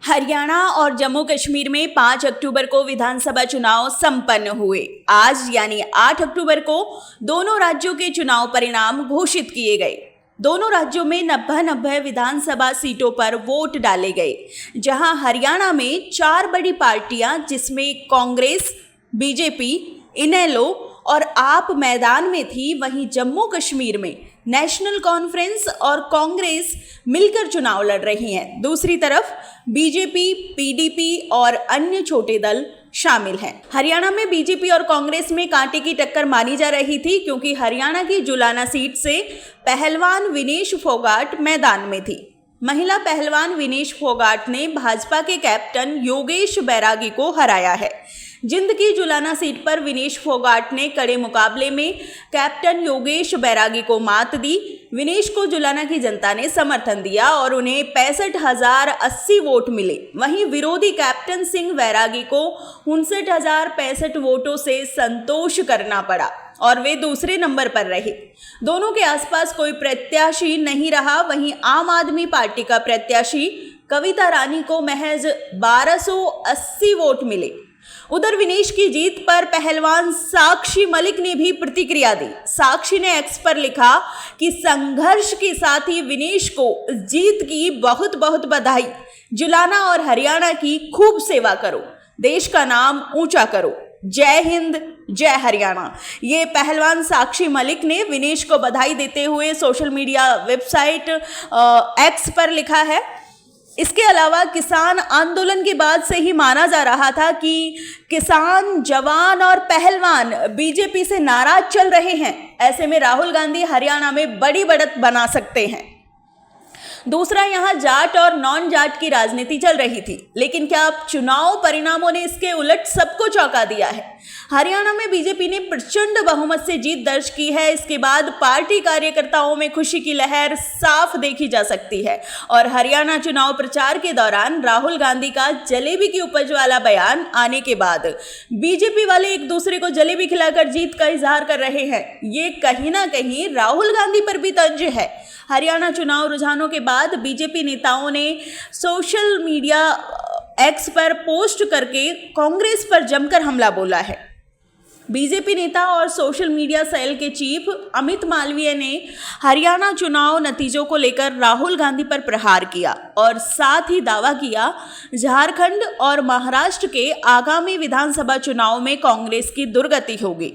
हरियाणा और जम्मू कश्मीर में 5 अक्टूबर को विधानसभा चुनाव संपन्न हुए। आज यानी 8 अक्टूबर को दोनों राज्यों के चुनाव परिणाम घोषित किए गए। दोनों राज्यों में 90 विधानसभा सीटों पर वोट डाले गए, जहां हरियाणा में 4 बड़ी पार्टियां जिसमें कांग्रेस, बीजेपी, इनेलो और आप मैदान में थी, वहीं जम्मू कश्मीर में नेशनल कॉन्फ्रेंस और कांग्रेस मिलकर चुनाव लड़ रही हैं। दूसरी तरफ बीजेपी, पीडीपी और अन्य छोटे दल शामिल हैं। हरियाणा में बीजेपी और कांग्रेस में कांटे की टक्कर मानी जा रही थी, क्योंकि हरियाणा की जुलाना सीट से पहलवान विनेश फोगाट मैदान में थी। महिला पहलवान विनेश फोगाट ने भाजपा के कैप्टन योगेश बैरागी को हराया है। जिंद की जुलाना सीट पर विनेश फोगाट ने कड़े मुकाबले में कैप्टन योगेश बैरागी को मात दी। विनेश को जुलाना की जनता ने समर्थन दिया और उन्हें 65,080 वोट मिले। वहीं विरोधी कैप्टन सिंह बैरागी को 59,065 वोटों से संतोष करना पड़ा और वे दूसरे नंबर पर रहे। दोनों के आसपास कोई प्रत्याशी नहीं रहा। वहीं आम आदमी पार्टी का प्रत्याशी कविता रानी को महज 1280 वोट मिले। उधर विनेश की जीत पर पहलवान साक्षी मलिक ने भी प्रतिक्रिया दी। साक्षी ने एक्स पर लिखा कि संघर्ष के साथ ही विनेश को जीत की बहुत बहुत बधाई। जुलाना और हरियाणा की खूब सेवा करो, देश का नाम ऊंचा करो। जय हिंद, जय हरियाणा। ये पहलवान साक्षी मलिक ने विनेश को बधाई देते हुए सोशल मीडिया वेबसाइट एक्स पर लिखा है। इसके अलावा किसान आंदोलन के बाद से ही माना जा रहा था कि किसान, जवान और पहलवान बीजेपी से नाराज चल रहे हैं। ऐसे में राहुल गांधी हरियाणा में बड़ी बढ़त बना सकते हैं। दूसरा, यहां जाट और नॉन जाट की राजनीति चल रही थी, लेकिन क्या अब चुनाव परिणामों ने इसके उलट सबको चौंका दिया है। हरियाणा में बीजेपी ने प्रचंड बहुमत से जीत दर्ज की है। इसके बाद पार्टी कार्यकर्ताओं में खुशी की लहर साफ देखी जा सकती है और हरियाणा चुनाव प्रचार के दौरान राहुल गांधी का जलेबी की उपज वाला बयान आने के बाद बीजेपी वाले एक दूसरे को जलेबी खिलाकर जीत का इजहार कर रहे हैं। ये कहीं ना कहीं राहुल गांधी पर भी तंज है। हरियाणा चुनाव रुझानों के बाद बीजेपी नेताओं ने सोशल मीडिया एक्स पर पोस्ट करके कांग्रेस पर जमकर हमला बोला है। बीजेपी नेता और सोशल मीडिया सेल के चीफ अमित मालवीय ने हरियाणा चुनाव नतीजों को लेकर राहुल गांधी पर प्रहार किया और साथ ही दावा किया झारखंड और महाराष्ट्र के आगामी विधानसभा चुनाव में कांग्रेस की दुर्गति होगी।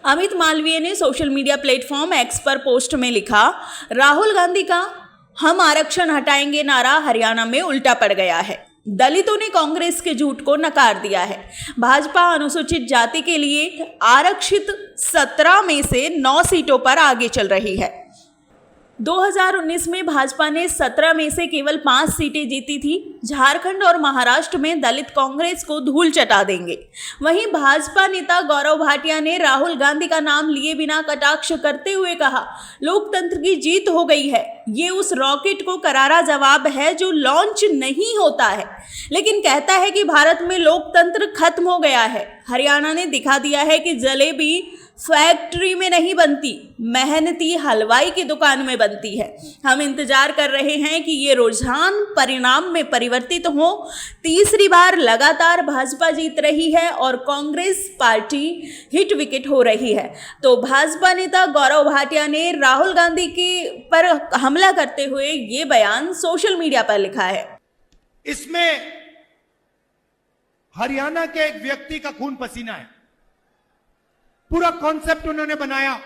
अमित मालवीय ने सोशल मीडिया प्लेटफॉर्म एक्स पर पोस्ट में लिखा, राहुल गांधी का हम आरक्षण हटाएंगे नारा हरियाणा में उल्टा पड़ गया है। दलितों ने कांग्रेस के झूठ को नकार दिया है। भाजपा अनुसूचित जाति के लिए आरक्षित 17 में से 9 सीटों पर आगे चल रही है। 2019 में भाजपा ने 17 में से केवल 5 सीटें जीती थी। झारखंड और महाराष्ट्र में दलित कांग्रेस को धूल चटा देंगे। वहीं भाजपा नेता गौरव भाटिया ने राहुल गांधी का नाम लिए बिना कटाक्ष करते हुए कहा, लोकतंत्र की जीत हो गई है। ये उस रॉकेट को करारा जवाब है जो लॉन्च नहीं होता है, लेकिन कहता है कि भारत में लोकतंत्र खत्म हो गया है। हरियाणा ने दिखा दिया है कि जलेबी फैक्ट्री में नहीं बनती, मेहनती हलवाई की दुकान में बनती है। हम इंतजार कर रहे हैं कि ये रुझान परिणाम में परिवर्तित हो। तीसरी बार लगातार भाजपा जीत रही है और कांग्रेस पार्टी हिट विकेट हो रही है। तो भाजपा नेता गौरव भाटिया ने राहुल गांधी के पर हमला करते हुए ये बयान सोशल मीडिया पर लिखा है। इसमें हरियाणा के एक व्यक्ति का खून पसीना है। पूरा कॉन्सेप्ट उन्होंने बनाया,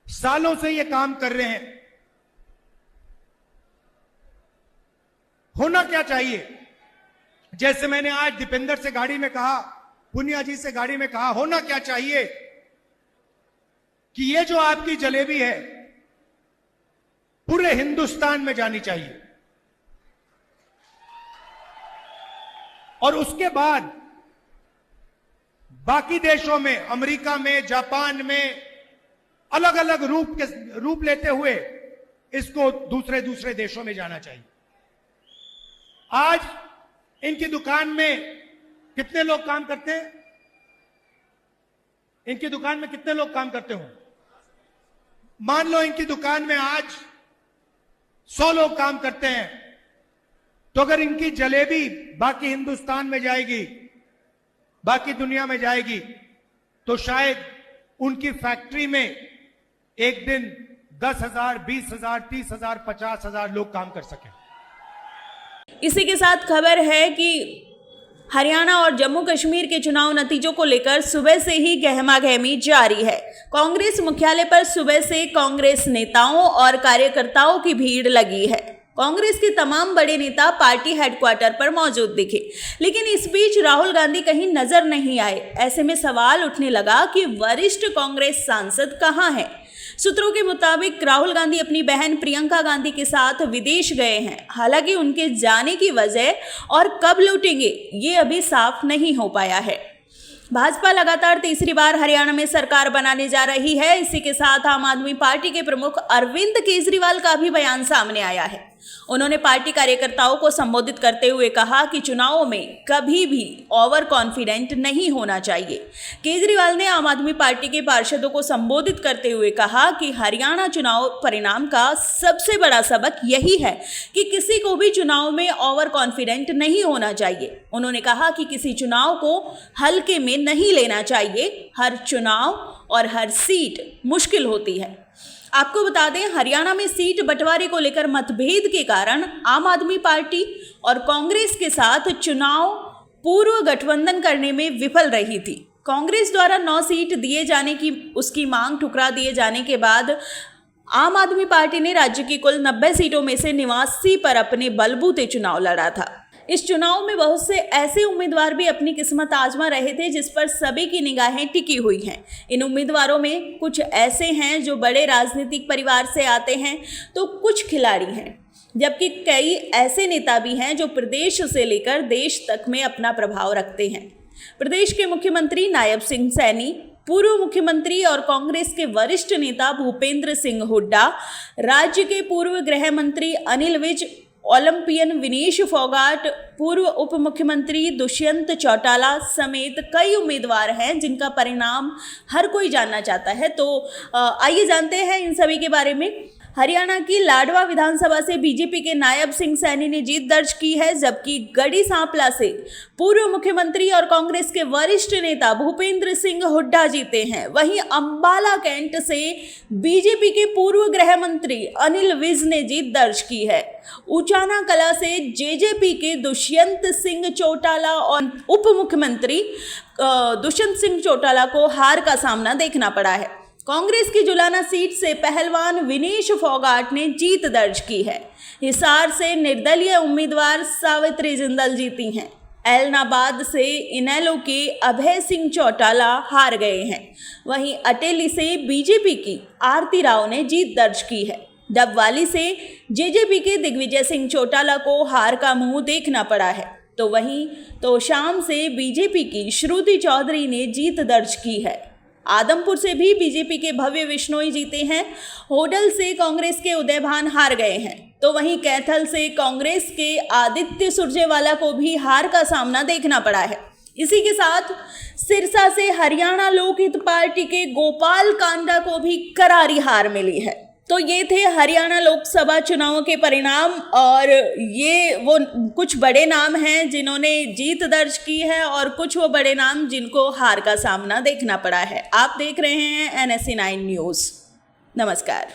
सालों से ये काम कर रहे हैं। होना क्या चाहिए, जैसे मैंने आज दीपेंद्र से गाड़ी में कहा, पुनिया जी से गाड़ी में कहा, होना क्या चाहिए कि ये जो आपकी जलेबी है पूरे हिंदुस्तान में जानी चाहिए और उसके बाद बाकी देशों में, अमेरिका में, जापान में अलग अलग रूप लेते हुए इसको दूसरे दूसरे देशों में जाना चाहिए। आज इनकी दुकान में कितने लोग काम करते हैं? इनकी दुकान में कितने लोग काम करते हो? मान लो इनकी दुकान में आज 100 लोग काम करते हैं तो अगर इनकी जलेबी बाकी हिंदुस्तान में जाएगी, बाकी दुनिया में जाएगी, तो शायद उनकी फैक्ट्री में एक दिन 10,000, 20,000, 30,000, 50,000 लोग काम कर सकें। इसी के साथ खबर है कि हरियाणा और जम्मू कश्मीर के चुनाव नतीजों को लेकर सुबह से ही गहमागहमी जारी है। कांग्रेस मुख्यालय पर सुबह से कांग्रेस नेताओं और कार्यकर्ताओं की भीड़ लगी है। कांग्रेस के तमाम बड़े नेता पार्टी हेडक्वार्टर पर मौजूद दिखे, लेकिन इस बीच राहुल गांधी कहीं नजर नहीं आए। ऐसे में सवाल उठने लगा कि वरिष्ठ कांग्रेस सांसद कहां हैं। सूत्रों के मुताबिक राहुल गांधी अपनी बहन प्रियंका गांधी के साथ विदेश गए हैं। हालांकि उनके जाने की वजह और कब लौटेंगे ये अभी साफ नहीं हो पाया है। भाजपा लगातार तीसरी बार हरियाणा में सरकार बनाने जा रही है। इसी के साथ आम आदमी पार्टी के प्रमुख अरविंद केजरीवाल का भी बयान सामने आया है। उन्होंने पार्टी कार्यकर्ताओं को संबोधित करते हुए कहा कि चुनावों में कभी भी ओवर कॉन्फिडेंट नहीं होना चाहिए। केजरीवाल ने आम आदमी पार्टी के पार्षदों को संबोधित करते हुए कहा कि हरियाणा चुनाव परिणाम का सबसे बड़ा सबक यही है कि किसी को भी चुनाव में ओवर कॉन्फिडेंट नहीं होना चाहिए। उन्होंने कहा कि किसी चुनाव को हल्के में नहीं लेना चाहिए। हर चुनाव और हर सीट मुश्किल होती है। आपको बता दें, हरियाणा में सीट बंटवारे को लेकर मतभेद के कारण आम आदमी पार्टी और कांग्रेस के साथ चुनाव पूर्व गठबंधन करने में विफल रही थी। कांग्रेस द्वारा 9 सीट दिए जाने की उसकी मांग ठुकरा दिए जाने के बाद आम आदमी पार्टी ने राज्य की कुल 90 सीटों में से 89 पर अपने बलबूते चुनाव लड़ा था। इस चुनाव में बहुत से ऐसे उम्मीदवार भी अपनी किस्मत आजमा रहे थे जिस पर सभी की निगाहें टिकी हुई हैं। इन उम्मीदवारों में कुछ ऐसे हैं जो बड़े राजनीतिक परिवार से आते हैं, तो कुछ खिलाड़ी हैं, जबकि कई ऐसे नेता भी हैं जो प्रदेश से लेकर देश तक में अपना प्रभाव रखते हैं। प्रदेश के मुख्यमंत्री नायब सिंह सैनी, पूर्व मुख्यमंत्री और कांग्रेस के वरिष्ठ नेता भूपेंद्र सिंह हुड्डा, राज्य के पूर्व गृह मंत्री अनिल विज, ओलंपियन विनेश फोगाट, पूर्व उप मुख्यमंत्री दुष्यंत चौटाला समेत कई उम्मीदवार हैं जिनका परिणाम हर कोई जानना चाहता है। तो आइए जानते हैं इन सभी के बारे में। हरियाणा की लाडवा विधानसभा से बीजेपी के नायब सिंह सैनी ने जीत दर्ज की है, जबकि गढ़ी सांपला से पूर्व मुख्यमंत्री और कांग्रेस के वरिष्ठ नेता भूपेंद्र सिंह हुड्डा जीते हैं। वहीं अंबाला कैंट से बीजेपी के पूर्व गृह मंत्री अनिल विज ने जीत दर्ज की है। उचाना कला से जेजेपी के दुष्यंत सिंह चौटाला और उप मुख्यमंत्री दुष्यंत सिंह चौटाला को हार का सामना देखना पड़ा है। कांग्रेस की जुलाना सीट से पहलवान विनेश फोगाट ने जीत दर्ज की है। हिसार से निर्दलीय उम्मीदवार सावित्री जिंदल जीती हैं। एलनाबाद से इनेलो के अभय सिंह चौटाला हार गए हैं। वहीं अटेली से बीजेपी की आरती राव ने जीत दर्ज की है। डबवाली से जेजेपी के दिग्विजय सिंह चौटाला को हार का मुंह देखना पड़ा है। तो वहीं तोशाम से बीजेपी की श्रुति चौधरी ने जीत दर्ज की है। आदमपुर से भी बीजेपी के भव्य विश्नोई जीते हैं। होडल से कांग्रेस के उदयभान हार गए हैं। तो वहीं कैथल से कांग्रेस के आदित्य सुरजेवाला को भी हार का सामना देखना पड़ा है। इसी के साथ सिरसा से हरियाणा लोकहित पार्टी के गोपाल कांडा को भी करारी हार मिली है। तो ये थे हरियाणा लोकसभा चुनावों के परिणाम, और ये वो कुछ बड़े नाम हैं जिन्होंने जीत दर्ज की है और कुछ वो बड़े नाम जिनको हार का सामना देखना पड़ा है। आप देख रहे हैं NSE 9 न्यूज़। नमस्कार।